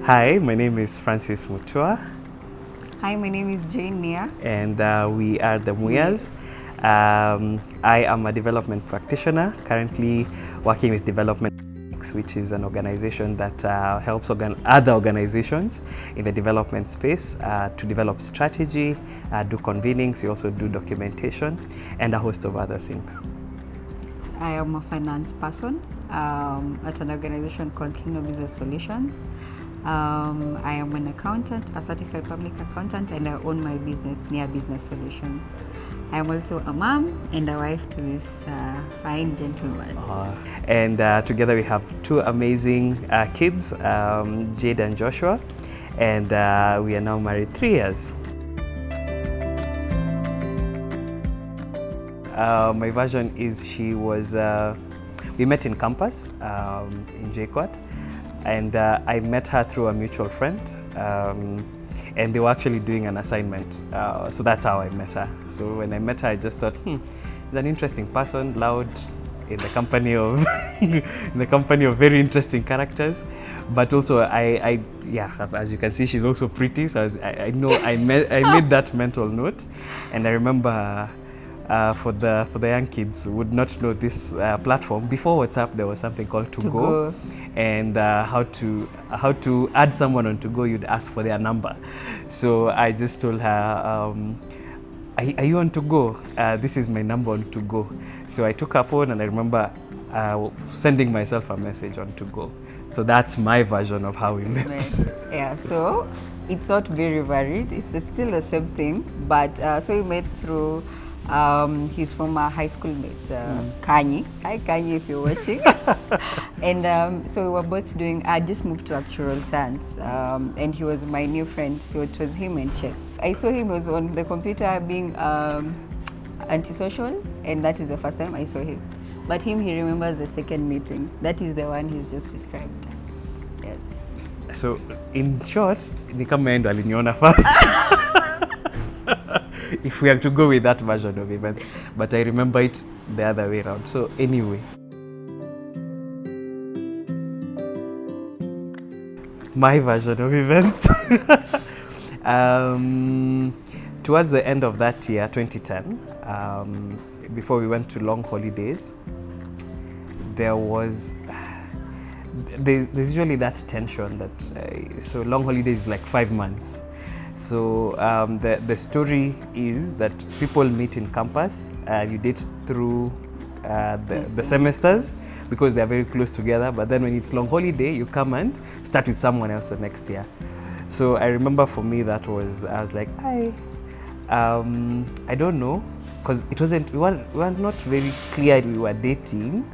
Hi, my name is Francis Mutua. Hi, my name is Jayne, and we are the Mutuas. I am a development practitioner, currently working with Development, which is an organization that helps other organizations in the development space to develop strategy, do convenings. We also do documentation and a host of other things. I am a finance person at an organization called Kingdom Business Solutions. I am an accountant, a certified public accountant, and I own my business, Near Business Solutions. I am also a mom and a wife to this fine gentleman. And together we have two amazing kids, Jade and Joshua, and we are now married 3 years. My version is we met in campus in JCOT, and I met her through a mutual friend, and they were actually doing an assignment, so that's how I met her. So when I met her, I just thought, she's an interesting person, loud, in the company of very interesting characters, but also as you can see, she's also pretty. So I made that mental note, and I remember. For the young kids who would not know this platform, before WhatsApp there was something called To Go. And how to add someone on To Go, you'd ask for their number. So I just told her, are you on To Go? This is my number on To Go. So I took her phone, and I remember sending myself a message on To Go. So that's my version of how we met. Right. Yeah, so it's not very varied, it's still the same thing, but so we met through his former high school mate, Kanye. Hi Kanye, if you're watching. And so we were both doing, I just moved to actuarial science, and he was my new friend. It was him and chess. I saw him was on the computer being antisocial, and that is the first time I saw him. But he remembers the second meeting. That is the one he's just described. Yes. So in short, ni kama endo aliniona first. If we have to go with that version of events, but I remember it the other way around. So anyway, my version of events. Towards the end of that year, 2010, before we went to long holidays, there's usually that tension that so long holidays is like 5 months. So the story is that people meet in campus, you date through the semesters because they are very close together, but then when it's long holiday, you come and start with someone else the next year. So I remember for me I was like, I don't know, because we were not very clear we were dating,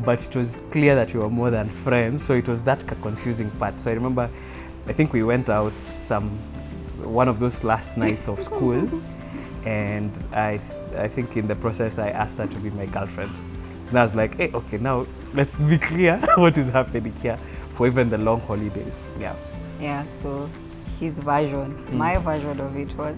but it was clear that we were more than friends, so it was that confusing part. So I remember, I think we went out one of those last nights of school, and I think in the process I asked her to be my girlfriend. And I was like, hey, okay, now let's be clear what is happening here for even the long holidays. Yeah, so his version, my version of it was,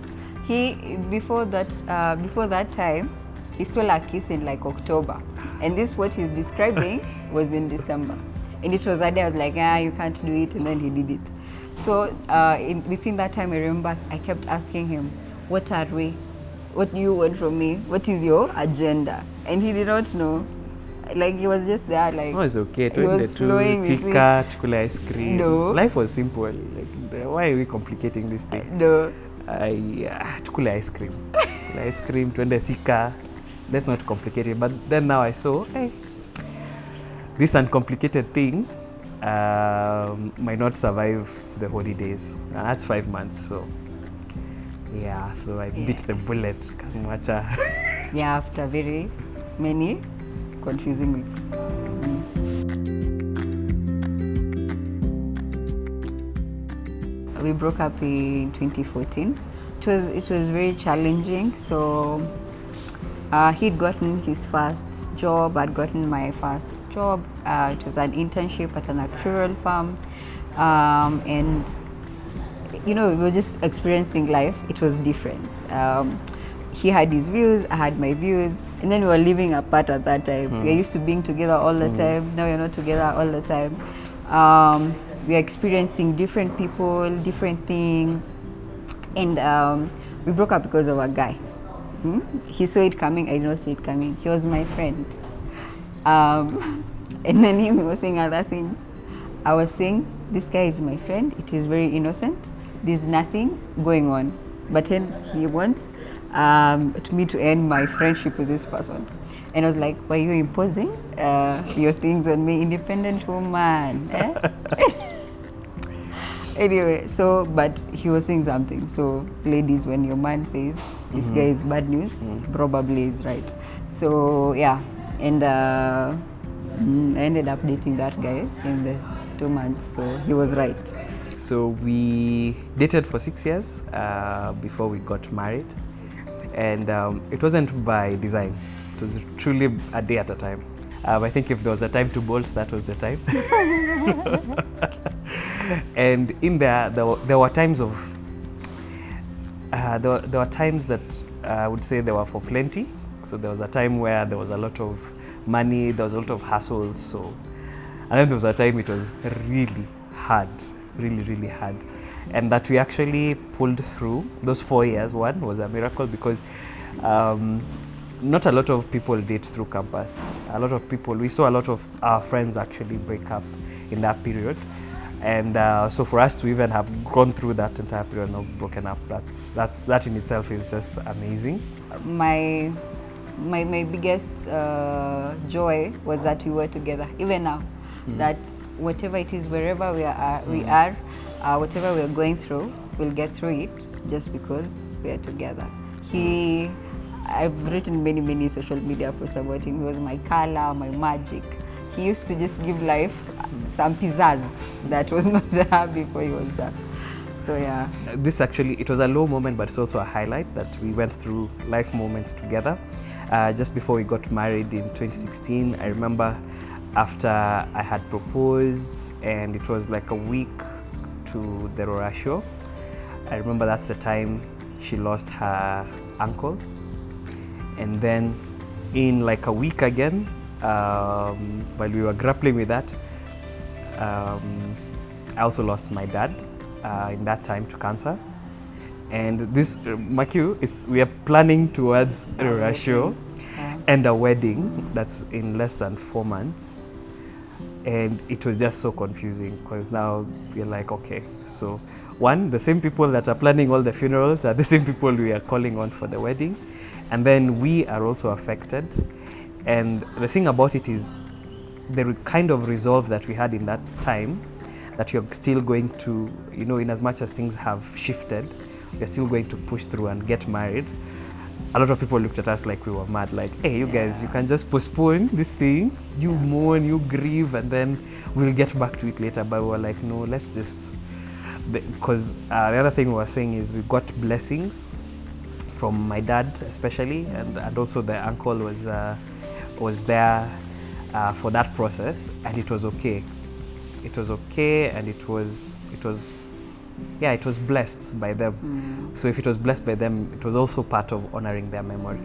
before that time, he stole a kiss in like October, and this what he's describing was in December, and it was a day I was like, you can't do it, and then he did it. So within that time, I remember I kept asking him, what are we? What do you want from me? What is your agenda? And he did not know. Like, he was just there, like, it's okay. He was flowing with me. Chocolate ice cream. No. Life was simple. Like, why are we complicating this thing? No. Chocolate ice cream. Ice cream, twende thika. Let's not complicate it. But then now I saw, hey, this uncomplicated thing might not survive the holidays. That's 5 months, so so I bit the bullet. Yeah, after very many confusing weeks. We broke up in 2014. It was very challenging. So he'd gotten his first job, I'd gotten my first job. It was an internship at an actuarial firm, and we were just experiencing life. It was different. He had his views, I had my views, and then we were living apart at that time. We were used to being together all the time. Now we're not together all the time. we are experiencing different people, different things, and we broke up because of a guy. He saw it coming, I did not see it coming. He was my friend. And then he was saying other things. I was saying, this guy is my friend, it is very innocent, there's nothing going on. But then he wants me to end my friendship with this person. And I was like, why are you imposing your things on me, independent woman? Anyway, so, but he was saying something. So, ladies, when your man says this guy is bad news, probably is right. So, yeah, and I ended up dating that guy in the 2 months, so he was right. So we dated for 6 years before we got married, and it wasn't by design. It was truly a day at a time. I think if there was a time to bolt, that was the time. And in there were times of there were times that I would say they were for plenty. So there was a time where there was a lot of money, there was a lot of hassle. So, and then there was a time it was really hard, really hard, and that we actually pulled through those 4 years. One was a miracle because not a lot of people date through campus. A lot of people, we saw a lot of our friends actually break up in that period. And so for us to even have gone through that entire period and not broken up, that in itself is just amazing. My biggest joy was that we were together, even now. That whatever it is, wherever we are, whatever we are going through, we'll get through it just because we are together. I've written many social media posts about him. He was my color, my magic. He used to just give life some pizzazz that was not there before he was there. So yeah. This actually, it was a low moment, but it's also a highlight that we went through life moments together. Just before we got married in 2016, I remember after I had proposed and it was like a week to the Rora show, I remember that's the time she lost her uncle. And then in like a week again, while we were grappling with that, I also lost my dad in that time to cancer. And this, Makiu, we are planning towards a show and a wedding that's in less than 4 months. And it was just so confusing because now we're like, okay, so one, the same people that are planning all the funerals are the same people we are calling on for the wedding. And then we are also affected. And the thing about it is the kind of resolve that we had in that time, that you're still going to, you know, in as much as things have shifted, we're still going to push through and get married. A lot of people looked at us like we were mad, like, hey, you guys, you can just postpone this thing, you mourn, you grieve, and then we'll get back to it later. But we were like, no, let's just, because the other thing we were saying is we got blessings from my dad especially, and also the uncle was there for that process, and it was okay. It was okay, and it was blessed by them. So if it was blessed by them, it was also part of honoring their memory.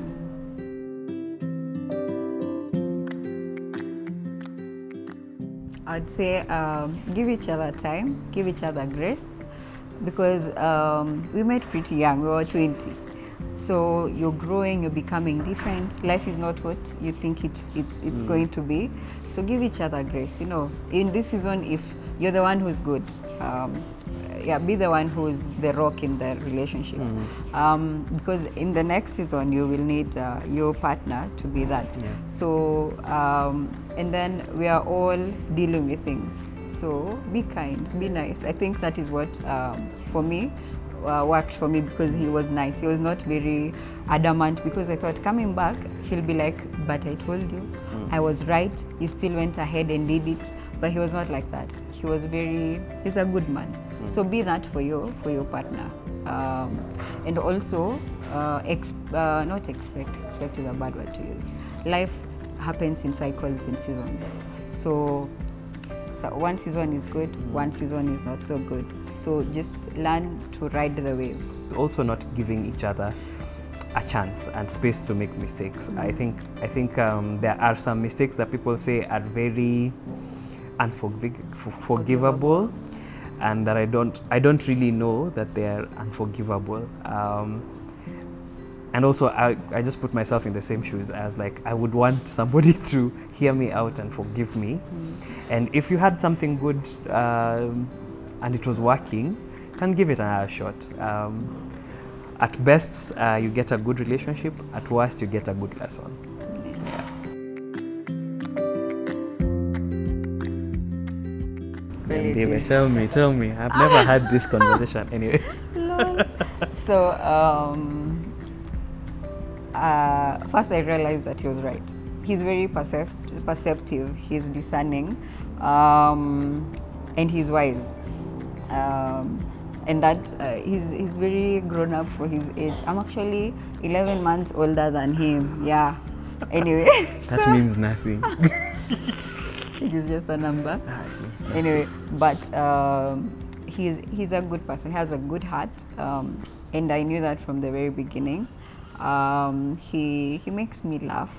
I'd say give each other time, give each other grace, because we met pretty young, we were 20. So you're growing, you're becoming different. Life is not what you think it's going to be. So give each other grace. You know, in this season, if you're the one who's good, be the one who's the rock in the relationship. Because in the next season, you will need your partner to be that. Yeah. So, and then we are all dealing with things. So be kind, be nice. I think that is what, for me, worked for me, because he was nice. He was not very adamant, because I thought coming back, he'll be like, but I told you, I was right. You still went ahead and did it. But he was not like that. He was he's a good man. So be that for your partner. And also, not expect is a bad word to use. Life happens in cycles, in seasons. So one season is good, one season is not so good. So just learn to ride the wave. Also not giving each other a chance and space to make mistakes. I think there are some mistakes that people say are very unforgivable, and that I don't really know that they are unforgivable. And also, I just put myself in the same shoes as like I would want somebody to hear me out and forgive me. And if you had something good and it was working, can give it another shot. At best, you get a good relationship. At worst, you get a good lesson. David, tell me. I've never had this conversation anyway. So, first I realized that he was right. He's very perceptive, he's discerning, and he's wise. And that he's very grown up for his age. I'm actually 11 months older than him. Yeah. Anyway. That means nothing. It is just a number. Anyway, but he's a good person. He has a good heart, and I knew that from the very beginning. He makes me laugh,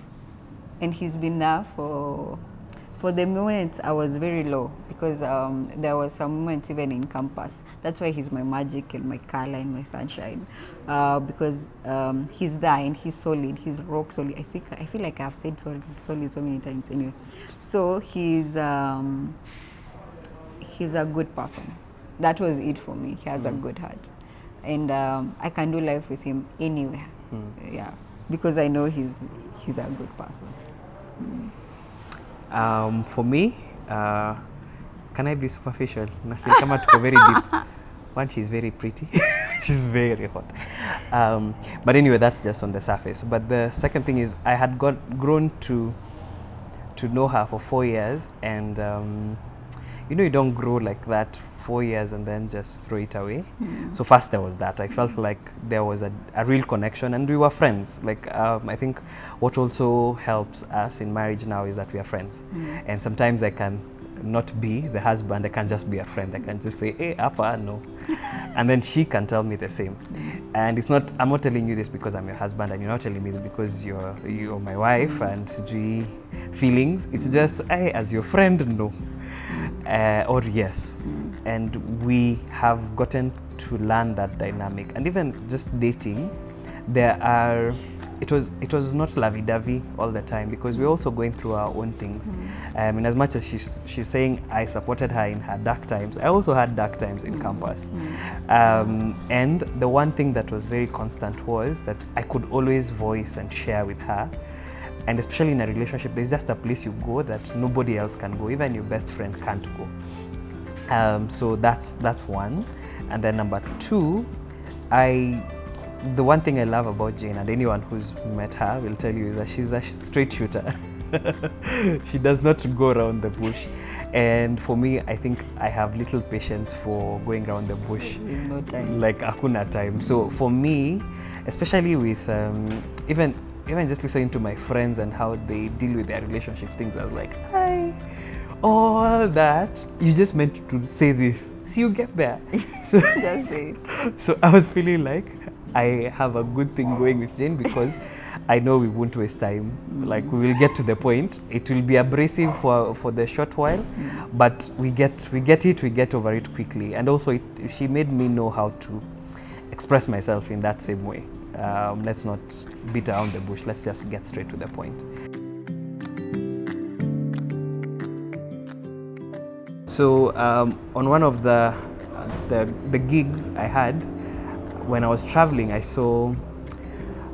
and he's been there for the moments I was very low, because there was some moments even in campus. That's why he's my magic and my color and my sunshine, because he's there and he's solid. He's rock solid. I feel like I've said solid so many times. Anyway, so he's a good person. That was it for me. He has a good heart, and I can do life with him anywhere. Yeah, because I know he's a good person. For me, can I be superficial? Nothing. Come out to very deep. One, she's very pretty. She's very hot. But anyway, that's just on the surface. But the second thing is, I had grown to know her for 4 years, and you don't grow like that 4 years and then just throw it away. So first there was that. I felt like there was a real connection, and we were friends. Like I think what also helps us in marriage now is that we are friends. And sometimes I can not be the husband, I can just be a friend. I can just say, hey, Appa, no. And then she can tell me the same. And it's not, I'm not telling you this because I'm your husband, and you're not telling me this because you're my wife and feelings. It's just, hey, as your friend, no. Or yes. And we have gotten to learn that dynamic. And even just dating, it was not lovey-dovey all the time, because we're also going through our own things. And as much as she's saying I supported her in her dark times, I also had dark times in campus. And the one thing that was very constant was that I could always voice and share with her. And especially in a relationship, there's just a place you go that nobody else can go. Even your best friend can't go. So that's one. And then number two, the one thing I love about Jayne, and anyone who's met her will tell you, is that she's a straight shooter. She does not go around the bush. And for me, I think I have little patience for going around the bush. There's no time. Like hakuna time. So for me, especially with even just listening to my friends and how they deal with their relationship things, I was like, hi, all that, you just meant to say this. So you get there. So Just say it. So I was feeling like I have a good thing going with Jayne, because I know we won't waste time. Like, we will get to the point. It will be abrasive for the short while, but we get over it quickly. And also, she made me know how to express myself in that same way. Let's not beat around the bush. Let's just get straight to the point. So on one of the gigs I had, when I was traveling, I saw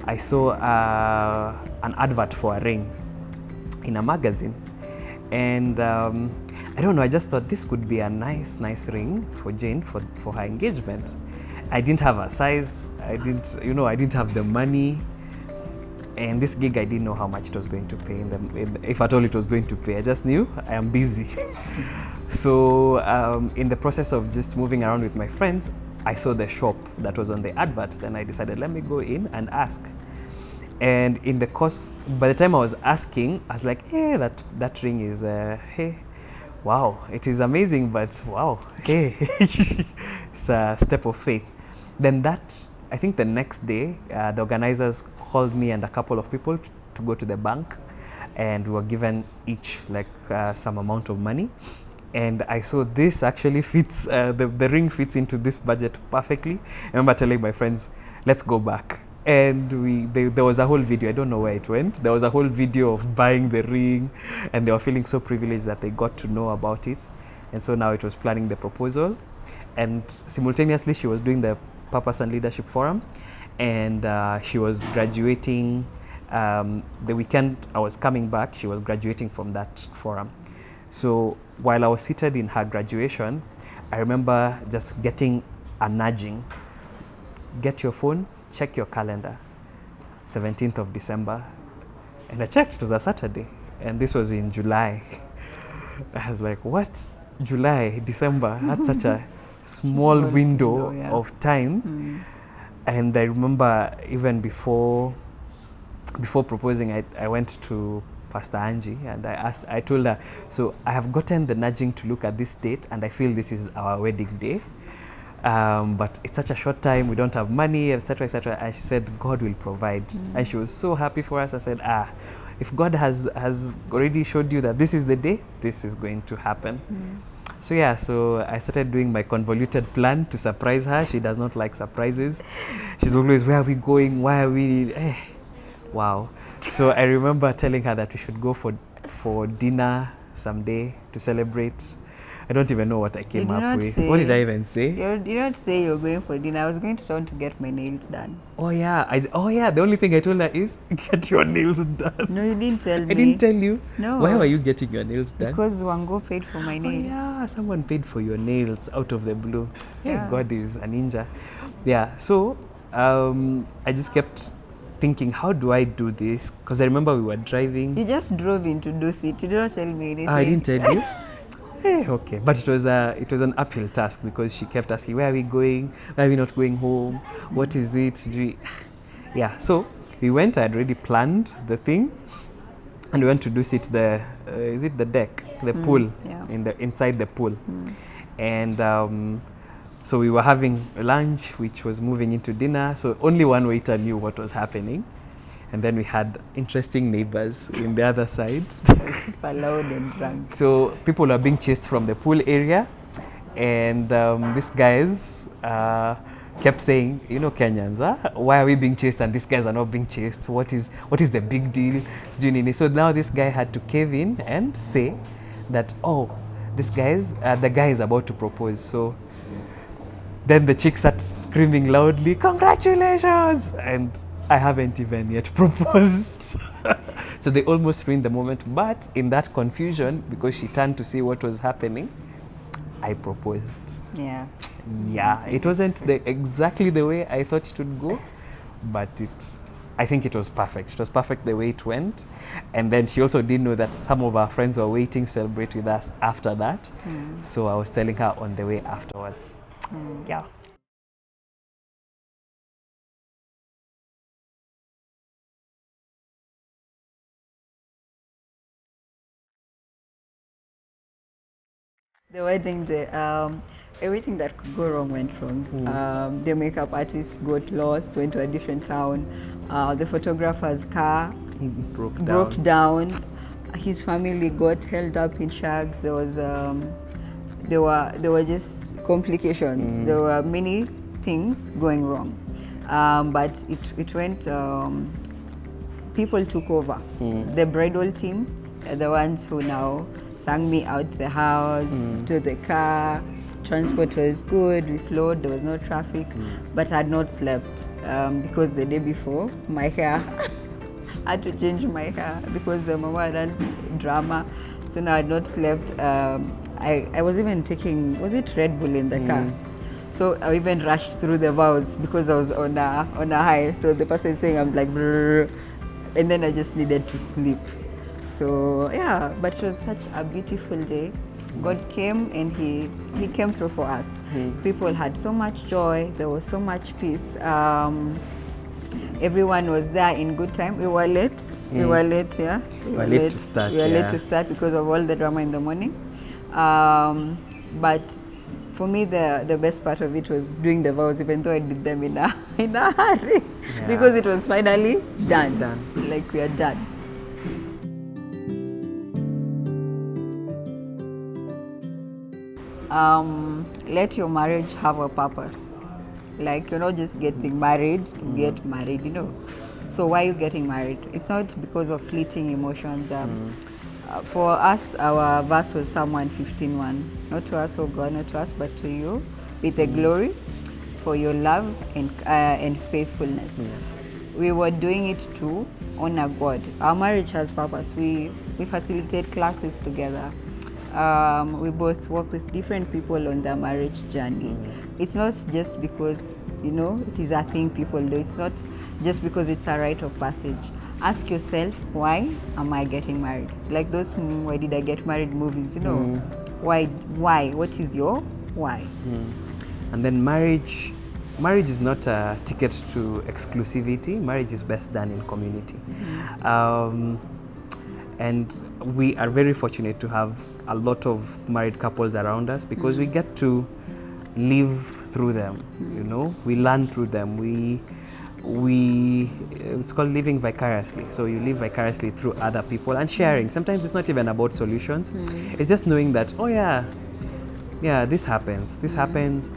an advert for a ring in a magazine, and I don't know, I just thought this could be a nice ring for Jayne for her engagement. I didn't have a size, I didn't have the money, and this gig I didn't know how much it was going to pay, if at all it was going to pay. I just knew I am busy. So in the process of just moving around with my friends, I saw the shop that was on the advert. Then I decided, let me go in and ask. And in the course, by the time I was asking, I was like, hey, that ring is, hey, wow, it is amazing, but wow, hey, it's a step of faith. Then I think the next day, the organizers called me and a couple of people to go to the bank, and we were given each like some amount of money. And I saw this actually fits, the ring fits into this budget perfectly. I remember telling my friends, let's go back. And there was a whole video, I don't know where it went. There was a whole video of buying the ring, and they were feeling so privileged that they got to know about it. And so now it was planning the proposal. And simultaneously, she was doing the Purpose and Leadership Forum. And she was graduating, the weekend I was coming back, she was graduating from that forum. So while I was seated in her graduation, I remember just getting a nudging. Get your phone, check your calendar, 17th of December. And I checked, it was a Saturday. And this was in July. I was like, what? July, December, that's such a small window of time. And I remember even before proposing, I went to Pastor Angie and I told her, so I have gotten the nudging to look at this date and I feel this is our wedding day. But it's such a short time, we don't have money, etc., etc. And she said, God will provide. And she was so happy for us. I said, if God has already showed you that this is the day, this is going to happen. So yeah, so I started doing my convoluted plan to surprise her. She does not like surprises. She's always, where are we going? Why are we? Wow. So I remember telling her that we should go for dinner someday to celebrate. I don't even know what I came up with. What did I even say? You didn't say you're going for dinner. I was going to town to get my nails done. Oh yeah, the only thing I told her is get your nails done. No, you didn't tell me. I didn't tell you. No. Why were you getting your nails done? Because Wango paid for my nails. Oh yeah, someone paid for your nails out of the blue. Yeah. Hey, God is a ninja. Yeah, so I just kept thinking, how do I do this? Because I remember we were driving. You just drove in to do it. You did not tell me anything. I didn't tell you? Hey, okay, but it was an uphill task because she kept asking, where are we going? Why are we not going home? What is it? Yeah, so we went. I had already planned the thing, and we went to do it is it the deck, the pool, inside the pool, and so we were having lunch, which was moving into dinner. So only one waiter knew what was happening. And then we had interesting neighbors in the other side. Super loud and drunk. So people were being chased from the pool area. And these guys kept saying, you know, Kenyans, why are we being chased and these guys are not being chased? What is the big deal? So now this guy had to cave in and say that, the guy is about to propose. So then the chick started screaming loudly, congratulations! And I haven't even yet proposed. So they almost ruined the moment. But in that confusion, because she turned to see what was happening, I proposed. Yeah. Yeah, it wasn't exactly the way I thought it would go, but I think it was perfect. It was perfect the way it went. And then she also didn't know that some of our friends were waiting to celebrate with us after that. So I was telling her on the way afterwards. Yeah. The wedding day, everything that could go wrong went wrong. The makeup artist got lost, went to a different town. The photographer's car broke down. His family got held up in shags. There were just complications. There were many things going wrong, but it went. People took over. The bridal team are the ones who now sang me out the house to the car. Transport was good, we flowed, there was no traffic, but I had not slept because the day before, my hair, I had to change my hair because the mama had done drama. So now I had not slept. I was even taking, was it Red Bull in the car? So I even rushed through the vows because I was on a high. So the person is saying, I'm like, brrr, and then I just needed to sleep. So yeah, but it was such a beautiful day. God came and he came through for us. People had so much joy. There was so much peace. Everyone was there in good time. We were late. We were late, yeah. We were late to start. We were late to start because of all the drama in the morning. But for me, the best part of it was doing the vows, even though I did them in a hurry, because it was finally done. Like we are done. let your marriage have a purpose. Like, you're not just getting married to get married, you know. So why are you getting married? It's not because of fleeting emotions. For us, our verse was Psalm 115:1. Not to us, O God, not to us, but to you, with the glory for your love and faithfulness. We were doing it to honor God. Our marriage has purpose. We facilitate classes together. We both work with different people on their marriage journey. It's not just because, you know, it is a thing people do. It's not just because it's a rite of passage. Ask yourself, why am I getting married? Like those why did I get married movies, you know. Why? What is your why? And then marriage is not a ticket to exclusivity. Marriage is best done in community. And we are very fortunate to have a lot of married couples around us because we get to live through them, you know. We learn through them. It's called living vicariously. So you live vicariously through other people and sharing. Sometimes it's not even about solutions. It's just knowing that, oh yeah, this happens,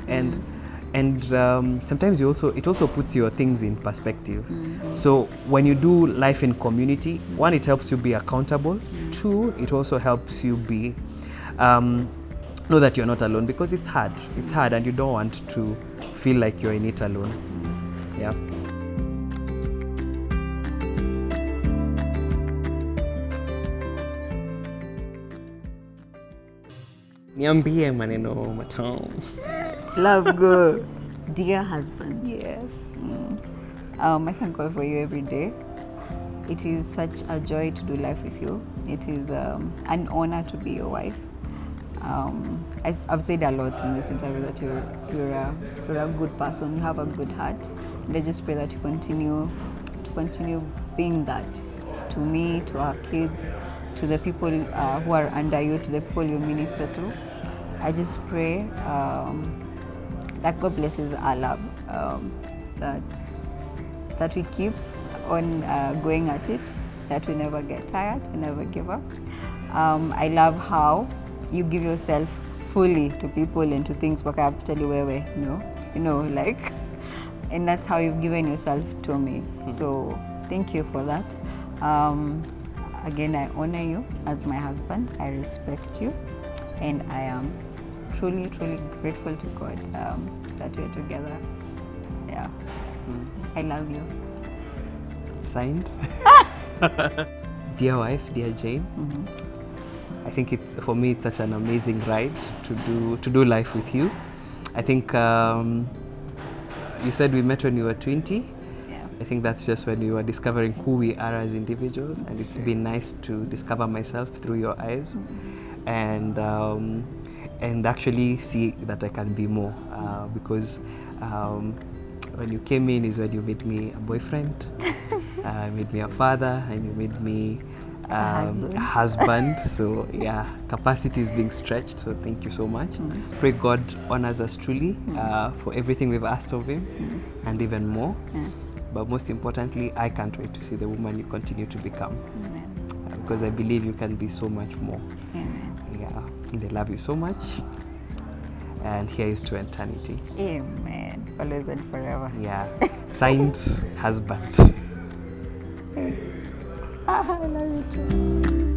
and sometimes it also puts your things in perspective. So when you do life in community, one, it helps you be accountable. Two, it also helps you be know that you're not alone, because it's hard and you don't want to feel like you're in it alone. Yeah. Niambie maneno matamu. Love good. Dear husband. Yes. I thank God for you every day. It is such a joy to do life with you. It is an honor to be your wife. I've said a lot in this interview that you're a good person. You have a good heart, and I just pray that you continue being that to me, to our kids, to the people who are under you, to the people you minister to. I just pray that God blesses our love, that we keep on going at it, that we never get tired, we never give up. I love how you give yourself fully to people and to things, but I have to tell you where you know, like, and that's how you've given yourself to me. So thank you for that. Again, I honor you as my husband. I respect you, and I am truly, truly grateful to God that we're together. Yeah, I love you. Signed. Dear wife, dear Jayne. I think for me it's such an amazing ride to do life with you. I think you said we met when you were 20. I think that's just when we were discovering who we are as individuals, and it's been nice to discover myself through your eyes, and actually see that I can be more, because when you came in is when you made me a boyfriend, made me a father, and you made me a husband. So yeah, capacity is being stretched, so thank you so much. Pray God honors us truly for everything we've asked of him, and even more. But most importantly, I can't wait to see the woman you continue to become. Because I believe you can be so much more. Yeah, and I love you so much. And here is to eternity. Amen. Always and forever. Yeah. Signed, husband. I love you too.